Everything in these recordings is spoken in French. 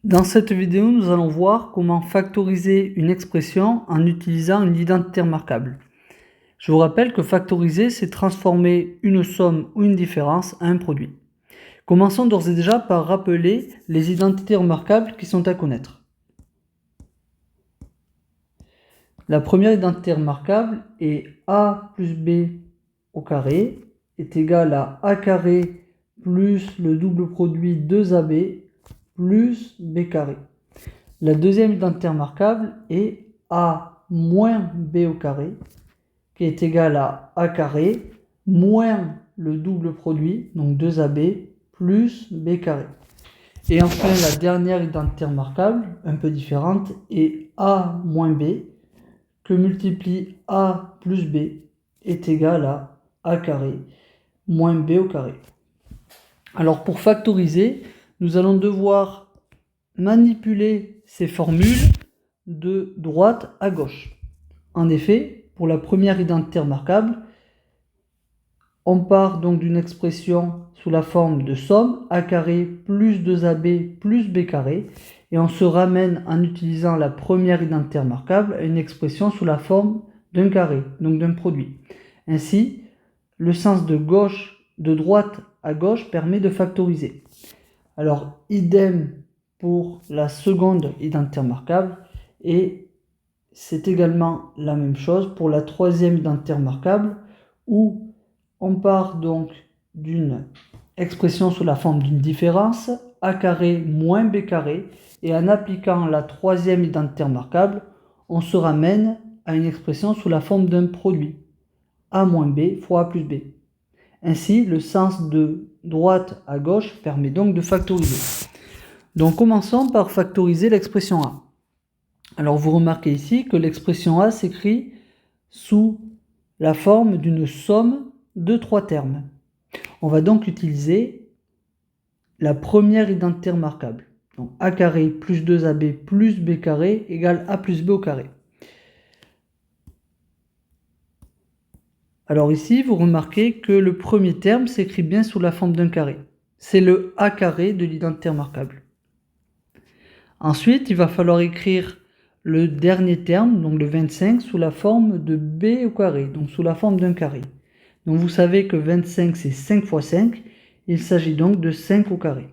Dans cette vidéo, nous allons voir comment factoriser une expression en utilisant une identité remarquable. Je vous rappelle que factoriser, c'est transformer une somme ou une différence en un produit. Commençons d'ores et déjà par rappeler les identités remarquables qui sont à connaître. La première identité remarquable est a plus b au carré est égal à a carré plus le double produit 2ab plus b carré. La deuxième identité remarquable est a moins b au carré, qui est égal à a carré moins le double produit, donc 2ab, plus b carré. Et enfin, la dernière identité remarquable, un peu différente, est a moins b, que multiplie a plus b, est égal à a carré moins b au carré. Alors pour factoriser, nous allons devoir manipuler ces formules de droite à gauche. En effet, pour la première identité remarquable, on part donc d'une expression sous la forme de somme a carré plus 2ab plus b carré et on se ramène en utilisant la première identité remarquable à une expression sous la forme d'un carré, donc d'un produit. Ainsi, le sens de droite à gauche permet de factoriser. Alors, idem pour la seconde identité remarquable et c'est également la même chose pour la troisième identité remarquable où on part donc d'une expression sous la forme d'une différence a carré moins b carré et en appliquant la troisième identité remarquable, on se ramène à une expression sous la forme d'un produit a moins b fois a plus b. Ainsi, le sens de droite à gauche permet donc de factoriser. Donc commençons par factoriser l'expression a. Alors vous remarquez ici que l'expression a s'écrit sous la forme d'une somme de trois termes. On va donc utiliser la première identité remarquable. Donc a carré plus 2ab plus b carré égale a plus b au carré. Alors ici, vous remarquez que le premier terme s'écrit bien sous la forme d'un carré. C'est le a carré de l'identité remarquable. Ensuite, il va falloir écrire le dernier terme, donc le 25, sous la forme de b au carré, donc sous la forme d'un carré. Donc vous savez que 25 c'est 5 fois 5, il s'agit donc de 5 au carré.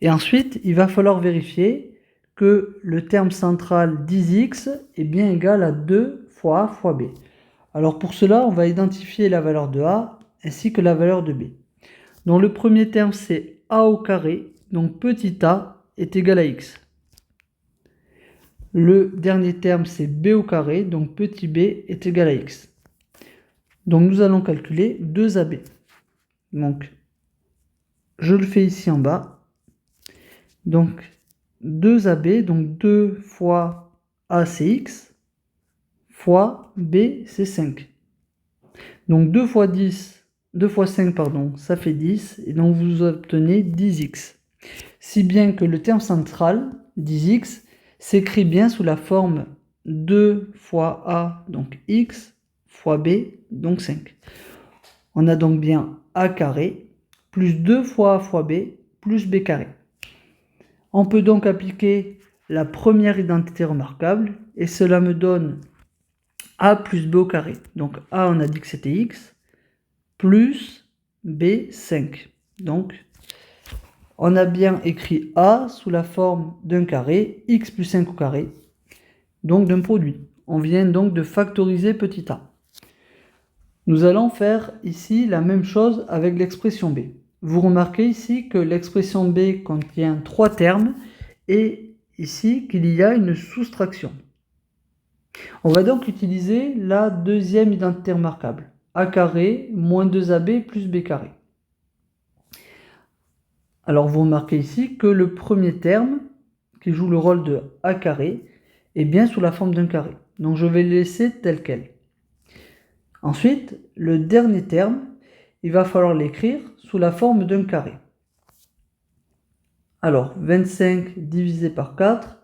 Et ensuite, il va falloir vérifier que le terme central 10x est bien égal à 2 fois a fois b. Alors pour cela, on va identifier la valeur de a ainsi que la valeur de b. Donc le premier terme c'est a au carré, donc petit a est égal à x. Le dernier terme c'est b au carré, donc petit b est égal à x. Donc nous allons calculer 2ab. Donc je le fais ici en bas. Donc 2ab, donc 2 fois a c'est x, fois b c'est 5. Donc 2 fois 10, 2 fois 5 pardon, ça fait 10, et donc vous obtenez 10x. Si bien que le terme central, 10x, s'écrit bien sous la forme 2 fois a, donc x, fois b, donc 5. On a donc bien a carré, plus 2 fois a fois b, plus b carré. On peut donc appliquer la première identité remarquable, et cela me donne a plus b au carré. Donc a, on a dit que c'était x, plus b, 5. Donc, on a bien écrit a sous la forme d'un carré, x plus 5 au carré, donc d'un produit. On vient donc de factoriser petit a. Nous allons faire ici la même chose avec l'expression b. Vous remarquez ici que l'expression b contient trois termes et ici qu'il y a une soustraction. On va donc utiliser la deuxième identité remarquable. A carré moins 2ab plus b carré. Alors vous remarquez ici que le premier terme, qui joue le rôle de a carré, est bien sous la forme d'un carré. Donc je vais le laisser tel quel. Ensuite, le dernier terme, il va falloir l'écrire sous la forme d'un carré. Alors 25 divisé par 4,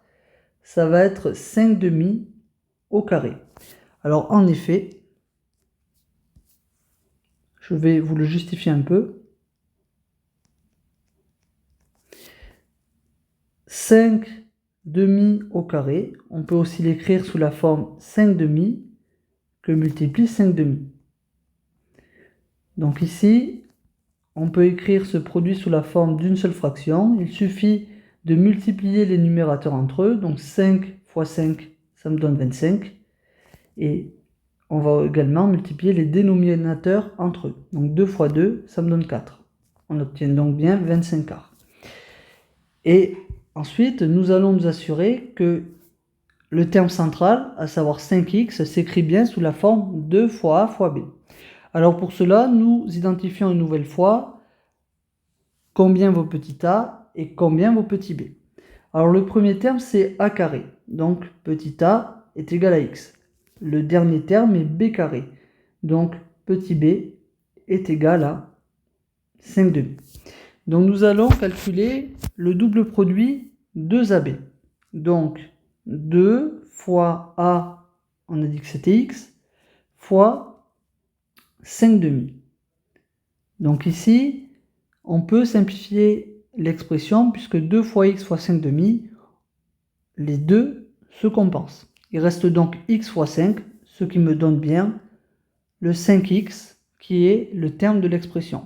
ça va être 5 demi au carré. Alors en effet, je vais vous le justifier un peu. 5 demi au carré. On peut aussi l'écrire sous la forme 5 demi que multiplie 5 demi. Donc ici, on peut écrire ce produit sous la forme d'une seule fraction. Il suffit de multiplier les numérateurs entre eux. Donc 5 fois 5, ça me donne 25. Et on va également multiplier les dénominateurs entre eux. Donc 2 fois 2, ça me donne 4. On obtient donc bien 25 quarts. Et ensuite, nous allons nous assurer que le terme central, à savoir 5x, s'écrit bien sous la forme 2 fois a fois b. Alors pour cela, nous identifions une nouvelle fois combien vaut petit a et combien vaut petit b. Alors le premier terme, c'est a carré. Donc petit a est égal à x. Le dernier terme est b carré. Donc petit b est égal à 5 demi. Donc nous allons calculer le double produit 2ab. Donc 2 fois a, on a dit que c'était x, fois 5 demi. Donc ici, on peut simplifier l'expression puisque 2 fois x fois 5 demi, les deux se compensent. Il reste donc x fois 5, ce qui me donne bien le 5x qui est le terme de l'expression.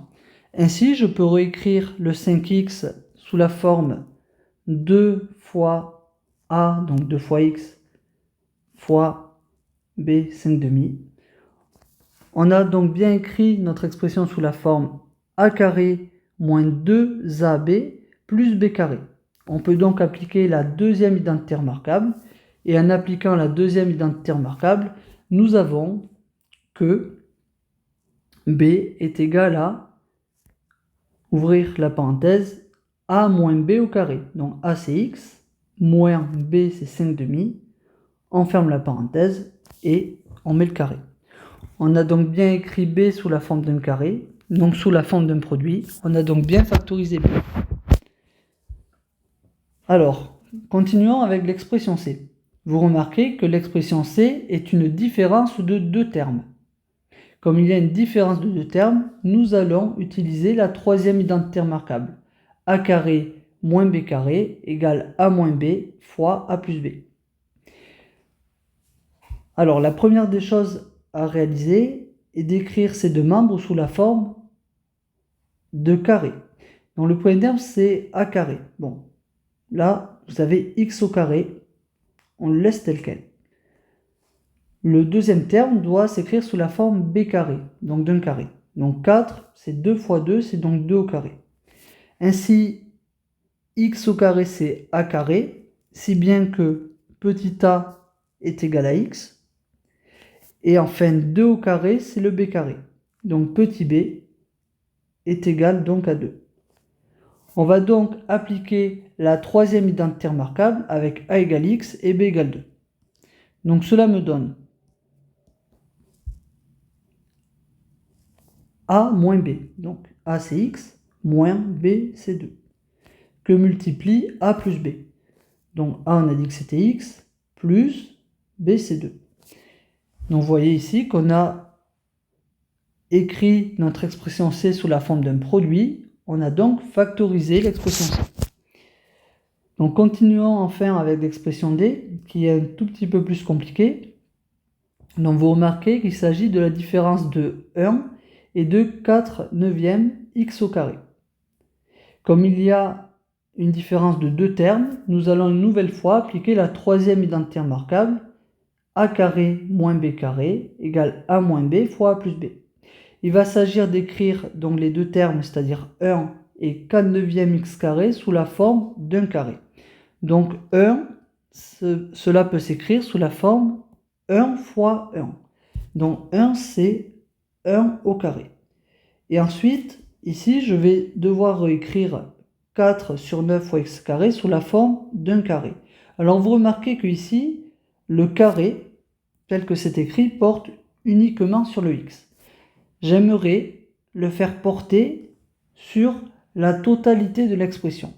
Ainsi, je peux réécrire le 5x sous la forme 2 fois a, donc 2 fois x, fois b, 5 demi. On a donc bien écrit notre expression sous la forme a carré moins 2ab plus b carré. On peut donc appliquer la deuxième identité remarquable. Et en appliquant la deuxième identité remarquable, nous avons que b est égal à, ouvrir la parenthèse, a moins b au carré. Donc a c'est x, moins b c'est 5 demi. On ferme la parenthèse et on met le carré. On a donc bien écrit b sous la forme d'un carré, donc sous la forme d'un produit. On a donc bien factorisé b. Alors, continuons avec l'expression c. Vous remarquez que l'expression c est une différence de deux termes. Comme il y a une différence de deux termes, nous allons utiliser la troisième identité remarquable. A carré moins b carré égale a moins b fois a plus b. Alors, la première des choses à réaliser est d'écrire ces deux membres sous la forme de carré. Donc, le point terme, c'est a carré. Bon, là, vous avez x au carré. On le laisse tel quel. Le deuxième terme doit s'écrire sous la forme b carré, donc d'un carré. Donc 4, c'est 2 fois 2, c'est donc 2 au carré. Ainsi, x au carré, c'est a carré, si bien que petit a est égal à x. Et enfin, 2 au carré, c'est le b carré. Donc petit b est égal donc à 2. On va donc appliquer la troisième identité remarquable avec a égale x et b égale 2. Donc cela me donne a moins b. Donc a c'est x, moins b c'est 2. Que multiplie a plus b. Donc a on a dit que c'était x, plus b c'est 2. Donc vous voyez ici qu'on a écrit notre expression c sous la forme d'un produit. On a donc factorisé l'expression c. Donc continuons enfin avec l'expression d qui est un tout petit peu plus compliquée. Donc vous remarquez qu'il s'agit de la différence de 1 et de 4 neuvièmes x au carré. Comme il y a une différence de deux termes, nous allons une nouvelle fois appliquer la troisième identité remarquable, a carré moins b carré égale a moins b fois a plus b. Il va s'agir d'écrire donc les deux termes, c'est-à-dire 1 et 4 neuvièmes x carré sous la forme d'un carré. Donc 1, cela peut s'écrire sous la forme 1 fois 1. Donc 1 c'est 1 au carré. Et ensuite, ici, je vais devoir réécrire 4 sur 9 fois x carré sous la forme d'un carré. Alors vous remarquez que ici, le carré, tel que c'est écrit, porte uniquement sur le x. J'aimerais le faire porter sur la totalité de l'expression.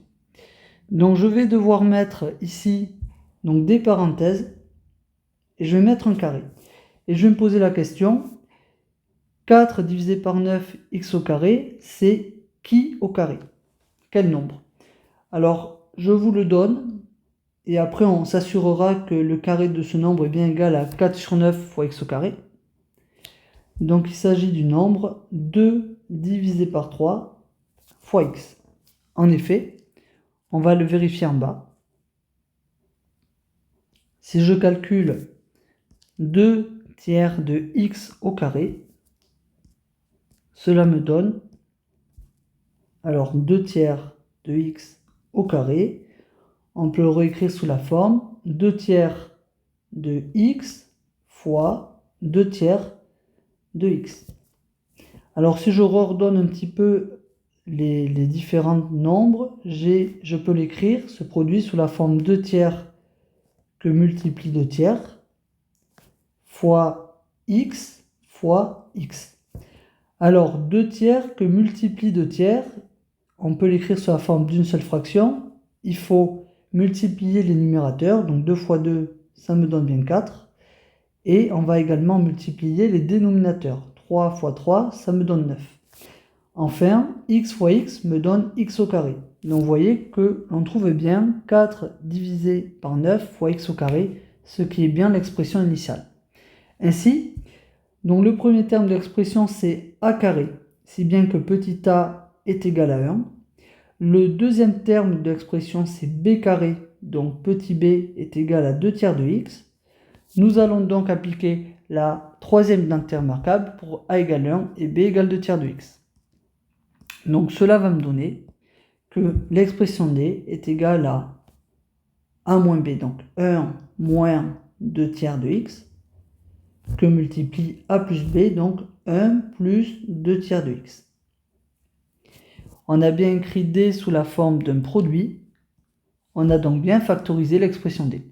Donc je vais devoir mettre ici donc des parenthèses et je vais mettre un carré. Et je vais me poser la question, 4 divisé par 9 x au carré, c'est qui au carré? Quel nombre? Alors, je vous le donne, et après on s'assurera que le carré de ce nombre est bien égal à 4 sur 9 fois x au carré. Donc il s'agit du nombre 2 divisé par 3 fois x. En effet, on va le vérifier en bas. Si je calcule 2 tiers de x au carré, cela me donne alors 2 tiers de x au carré. On peut le réécrire sous la forme 2 tiers de x fois 2 tiers de x. Alors si je redonne un petit peu les différents nombres, je peux l'écrire, ce produit sous la forme 2 tiers que multiplie 2 tiers fois x. Alors 2 tiers que multiplie 2 tiers, on peut l'écrire sous la forme d'une seule fraction. Il faut multiplier les numérateurs, donc 2 fois 2, ça me donne bien 4. Et on va également multiplier les dénominateurs. 3 fois 3, ça me donne 9. Enfin, x fois x me donne x au carré. Donc vous voyez que l'on trouve bien 4 divisé par 9 fois x au carré, ce qui est bien l'expression initiale. Ainsi, donc le premier terme de l'expression c'est a carré, si bien que petit a est égal à 1. Le deuxième terme de l'expression c'est b carré, donc petit b est égal à 2 tiers de x. Nous allons donc appliquer la troisième identité remarquable pour a égale 1 et b égale 2 tiers de x. Donc cela va me donner que l'expression d est égale à a moins b, donc 1 moins 2 tiers de x, que multiplie a plus b, donc 1 plus 2 tiers de x. On a bien écrit d sous la forme d'un produit, on a donc bien factorisé l'expression d.